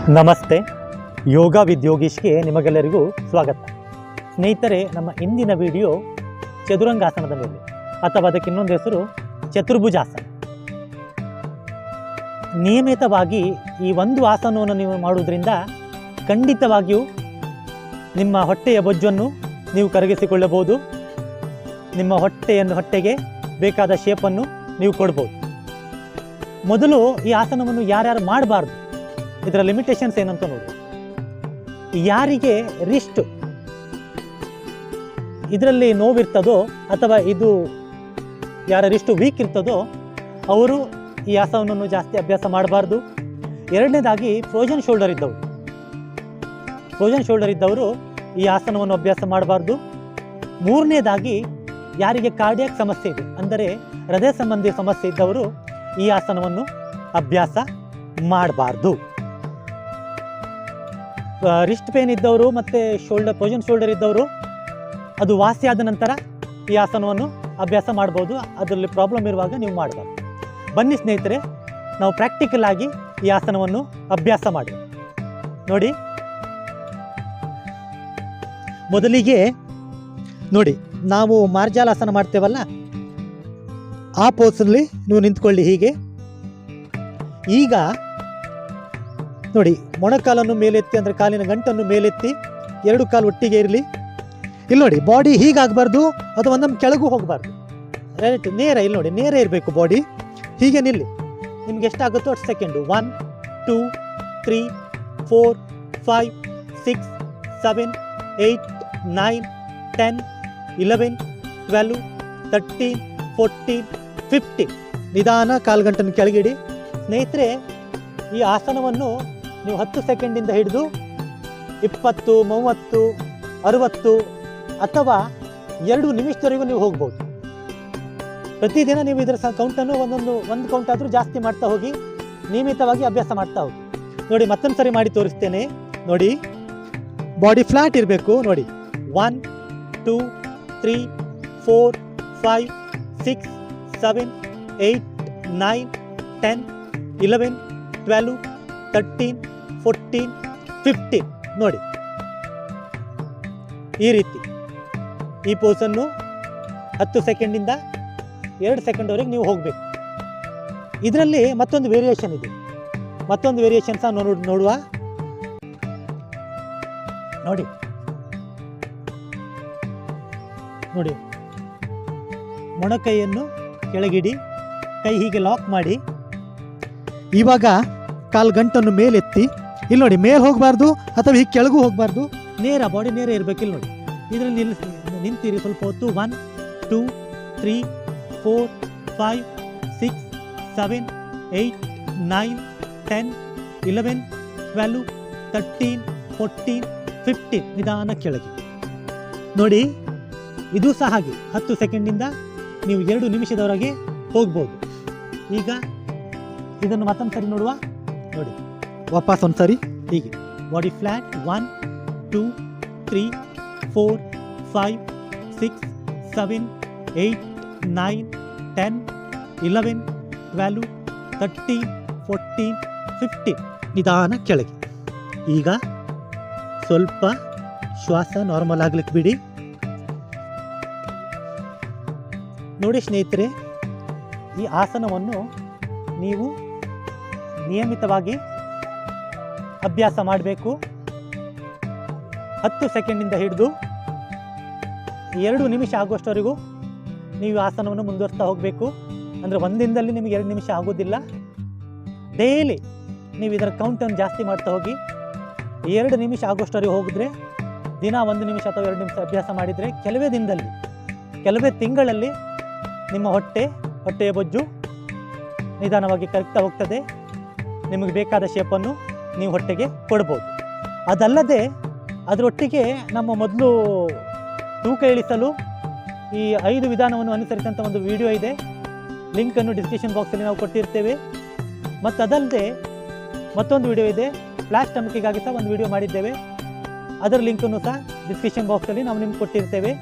ನಮಸ್ತೆ. ಯೋಗ ವಿತ್ ಯೋಗೀಶ್ಗೆ ನಿಮಗೆಲ್ಲರಿಗೂ ಸ್ವಾಗತ. ಸ್ನೇಹಿತರೆ, ನಮ್ಮ ಇಂದಿನ ವಿಡಿಯೋ ಚದುರಂಗಾಸನದ ಮೇಲೆ, ಅಥವಾ ಅದಕ್ಕೆ ಇನ್ನೊಂದು ಹೆಸರು ಚತುರ್ಭುಜಾಸನ. ನಿಯಮಿತವಾಗಿ ಈ ಒಂದು ಆಸನವನ್ನು ನೀವು ಮಾಡುವುದರಿಂದ ಖಂಡಿತವಾಗಿಯೂ ನಿಮ್ಮ ಹೊಟ್ಟೆಯ ಬೊಜ್ಜನ್ನು ನೀವು ಕರಗಿಸಿಕೊಳ್ಳಬಹುದು. ನಿಮ್ಮ ಹೊಟ್ಟೆಗೆ ಬೇಕಾದ ಶೇಪನ್ನು ನೀವು ಕೊಡ್ಬೋದು. ಮೊದಲು ಈ ಆಸನವನ್ನು ಯಾರ್ಯಾರು ಮಾಡಬಾರ್ದು, ಇದರ ಲಿಮಿಟೇಷನ್ಸ್ ಏನಂತ ನೋಡಿ. ಯಾರಿಗೆ ರಿಸ್ಟ್ ಇದರಲ್ಲಿ ನೋವಿರ್ತದೋ ಅಥವಾ ಇದು ಯಾರ ರಿಸ್ಟ್ ವೀಕ್ ಇರ್ತದೋ ಅವರು ಈ ಆಸನವನ್ನು ಜಾಸ್ತಿ ಅಭ್ಯಾಸ ಮಾಡಬಾರ್ದು. ಎರಡನೇದಾಗಿ ಫ್ರೋಜನ್ ಶೋಲ್ಡರ್ ಇದ್ದವರು ಈ ಆಸನವನ್ನು ಅಭ್ಯಾಸ ಮಾಡಬಾರ್ದು. ಮೂರನೇದಾಗಿ ಯಾರಿಗೆ ಕಾರ್ಡಿಯಾಕ್ ಸಮಸ್ಯೆ ಇದೆ, ಅಂದರೆ ಹೃದಯ ಸಂಬಂಧಿ ಸಮಸ್ಯೆ ಇದ್ದವರು ಈ ಆಸನವನ್ನು ಅಭ್ಯಾಸ ಮಾಡಬಾರ್ದು. ರಿಸ್ಟ್ ಪೇನ್ ಇದ್ದವರು ಮತ್ತು ಫ್ರೋಜನ್ ಶೋಲ್ಡರ್ ಇದ್ದವರು ಅದು ವಾಸಿಯಾದ ನಂತರ ಈ ಆಸನವನ್ನು ಅಭ್ಯಾಸ ಮಾಡ್ಬೋದು. ಅದರಲ್ಲಿ ಪ್ರಾಬ್ಲಮ್ ಇರುವಾಗ ನೀವು ಮಾಡಬಾರ್ದು. ಬನ್ನಿ ಸ್ನೇಹಿತರೆ, ನಾವು ಪ್ರಾಕ್ಟಿಕಲ್ ಆಗಿ ಈ ಆಸನವನ್ನು ಅಭ್ಯಾಸ ಮಾಡಿ ನೋಡಿ. ಮೊದಲಿಗೆ ನೋಡಿ, ನಾವು ಮಾರ್ಜಾಲಾಸನ ಮಾಡ್ತೇವಲ್ಲ, ಆ ಪೋಸಲ್ಲಿ ನೀವು ನಿಂತ್ಕೊಳ್ಳಿ ಹೀಗೆ. ಈಗ ನೋಡಿ, ಮೊಣಕಾಲನ್ನು ಮೇಲೆತ್ತಿ, ಅಂದರೆ ಕಾಲಿನ ಗಂಟನ್ನು ಮೇಲೆತ್ತಿ, ಎರಡು ಕಾಲು ಒಟ್ಟಿಗೆ ಇರಲಿ. ಇಲ್ಲಿ ನೋಡಿ, ಬಾಡಿ ಹೀಗಾಗಬಾರ್ದು ಅಥವಾ ಒಂದೊಂದು ಕೆಳಗೂ ಹೋಗಬಾರ್ದು, ಡೈರೆಕ್ಟ್ ನೇರ. ಇಲ್ಲಿ ನೋಡಿ, ನೇರ ಇರಬೇಕು ಬಾಡಿ. ಹೀಗೆ ನಿಲ್ಲಿ. ನಿಮ್ಗೆ ಎಷ್ಟಾಗುತ್ತೋ ಅಷ್ಟು ಸೆಕೆಂಡು. 1 2 3 4 5 6 7 8 9 10 11 12 13 14 15. ನಿಧಾನ ಕಾಲು ಗಂಟನ್ನು ಕೆಳಗಿಡಿ. ಸ್ನೇಹಿತರೆ, ಈ ಆಸನವನ್ನು ನೀವು 10 ಸೆಕೆಂಡಿಂದ ಹಿಡಿದು 20 30 60 ಅಥವಾ 2 ನಿಮಿಷದವರೆಗೂ ನೀವು ಹೋಗ್ಬೋದು. ಪ್ರತಿದಿನ ನೀವು ಇದರ ಕೌಂಟನ್ನು ಒಂದು ಕೌಂಟ್ ಆದರೂ ಜಾಸ್ತಿ ಮಾಡ್ತಾ ಹೋಗಿ, ನಿಯಮಿತವಾಗಿ ಅಭ್ಯಾಸ ಮಾಡ್ತಾ ಹೋಗಿ. ನೋಡಿ, ಮತ್ತೊಂದು ಸರಿ ಮಾಡಿ ತೋರಿಸ್ತೇನೆ ನೋಡಿ. ಬಾಡಿ ಫ್ಲಾಟ್ ಇರಬೇಕು ನೋಡಿ. 1 2 3 4 5 6 7 8 9 10 11 12 13 14 15 ನೋಡಿ. ಈ ರೀತಿ ಈ ಪೋಸನ್ನು 10 ಸೆಕೆಂಡಿಂದ 2 ಸೆಕೆಂಡ್ವರೆಗೆ ನೀವು ಹೋಗಬೇಕು. ಇದರಲ್ಲಿ ಮತ್ತೊಂದು ವೇರಿಯೇಷನ್ ಇದೆ. ಮತ್ತೊಂದು ವೇರಿಯೇಷನ್ ಸಹ ನೋಡುವ ನೋಡಿ. ನೋಡಿ, ಮೊಣಕೈಯನ್ನು ಕೆಳಗಿಡಿ, ಕೈ ಹೀಗೆ ಲಾಕ್ ಮಾಡಿ. ಇವಾಗ ಕಾಲು ಗಂಟನ್ನು ಮೇಲೆತ್ತಿ. ಇಲ್ಲಿ ನೋಡಿ, ಮೇಲೆ ಹೋಗಬಾರ್ದು ಅಥವಾ ಹೀಗೆ ಕೆಳಗೂ ಹೋಗಬಾರ್ದು, ನೇರ ಬಾಡಿ ನೇರ ಇರಬೇಕು. ಇಲ್ಲಿ ನೋಡಿ, ಇದರಲ್ಲಿ ನಿಂತಿರಿ ಸ್ವಲ್ಪ ಹೊತ್ತು. 1 2 3 4 5 6 7 8 9 10 11 12 13 14 15. ನಿಧಾನ ಕೆಳಗೆ ನೋಡಿ. ಇದು ಸಹ ಹಾಗೆ 10 ಸೆಕೆಂಡಿಂದ ನೀವು 2 ನಿಮಿಷದವರೆಗೆ ಹೋಗ್ಬೋದು. ಈಗ ಇದನ್ನು ಮತ್ತೊಂದು ಸರಿ ನೋಡುವ ನೋಡಿ. ವಾಪಸ್ ಒಂದು ಸರಿ ಹೀಗೆ ಬಾಡಿ ಫ್ಲ್ಯಾಟ್. 1 2 3 4 5 6 7 8 9 10 11 12 13 14 15. ನಿಧಾನ ಕೆಳಗೆ. ಈಗ ಸ್ವಲ್ಪ ಶ್ವಾಸ ನಾರ್ಮಲ್ ಆಗ್ಲಿಕ್ಕೆ ಬಿಡಿ. ನೋಡಿ ಸ್ನೇಹಿತರೆ, ಈ ಆಸನವನ್ನು ನೀವು ನಿಯಮಿತವಾಗಿ ಅಭ್ಯಾಸ ಮಾಡಬೇಕು. 10 ಸೆಕೆಂಡಿಂದ ಹಿಡಿದು 2 ನಿಮಿಷ ಆಗುವಷ್ಟವರೆಗೂ ನೀವು ಆಸನವನ್ನು ಮುಂದುವರಿಸ್ತಾ ಹೋಗಬೇಕು. ಅಂದರೆ ಒಂದಿನದಲ್ಲಿ ನಿಮಗೆ 2 ನಿಮಿಷ ಆಗೋದಿಲ್ಲ. ಡೈಲಿ ನೀವು ಇದರ ಕೌಂಟನ್ನು ಜಾಸ್ತಿ ಮಾಡ್ತಾ ಹೋಗಿ. 2 ನಿಮಿಷ ಆಗುವಷ್ಟವರೆಗೆ ಹೋಗಿದ್ರೆ, ದಿನ 1 ನಿಮಿಷ ಅಥವಾ 2 ನಿಮಿಷ ಅಭ್ಯಾಸ ಮಾಡಿದರೆ ಕೆಲವೇ ದಿನದಲ್ಲಿ, ಕೆಲವೇ ತಿಂಗಳಲ್ಲಿ ನಿಮ್ಮ ಹೊಟ್ಟೆಯ ಬೊಜ್ಜು ನಿಧಾನವಾಗಿ ಕರಗ್ತಾ ಹೋಗ್ತದೆ. ನಿಮಗೆ ಬೇಕಾದ ಶೇಪನ್ನು ನೀವು ಹೊಟ್ಟೆಗೆ ಕೊಡ್ಬೋದು. ಅದಲ್ಲದೆ ಅದರೊಟ್ಟಿಗೆ ನಮ್ಮ ಮೊದಲು ತೂಕ ಇಳಿಸಲು ಈ 5 ವಿಧಾನವನ್ನು ಅನುಸರಿಸಿದಂಥ ಒಂದು ವಿಡಿಯೋ ಇದೆ. ಲಿಂಕನ್ನು ಡಿಸ್ಕ್ರಿಪ್ಷನ್ ಬಾಕ್ಸಲ್ಲಿ ನಾವು ಕೊಟ್ಟಿರ್ತೇವೆ. ಮತ್ತು ಅದಲ್ಲದೆ ಮತ್ತೊಂದು ವಿಡಿಯೋ ಇದೆ, ಫ್ಲ್ಯಾಶ್ ಟಮಕಿಗಾಗಿ ಸಹ ಒಂದು ವಿಡಿಯೋ ಮಾಡಿದ್ದೇವೆ. ಅದರ ಲಿಂಕನ್ನು ಸಹ ಡಿಸ್ಕ್ರಿಪ್ಷನ್ ಬಾಕ್ಸಲ್ಲಿ ನಾವು ನಿಮ್ಗೆ ಕೊಟ್ಟಿರ್ತೇವೆ.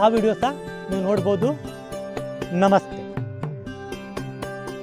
ಆ ವಿಡಿಯೋ ಸಹ ನೀವು ನೋಡ್ಬೋದು. ನಮಸ್ತೆ.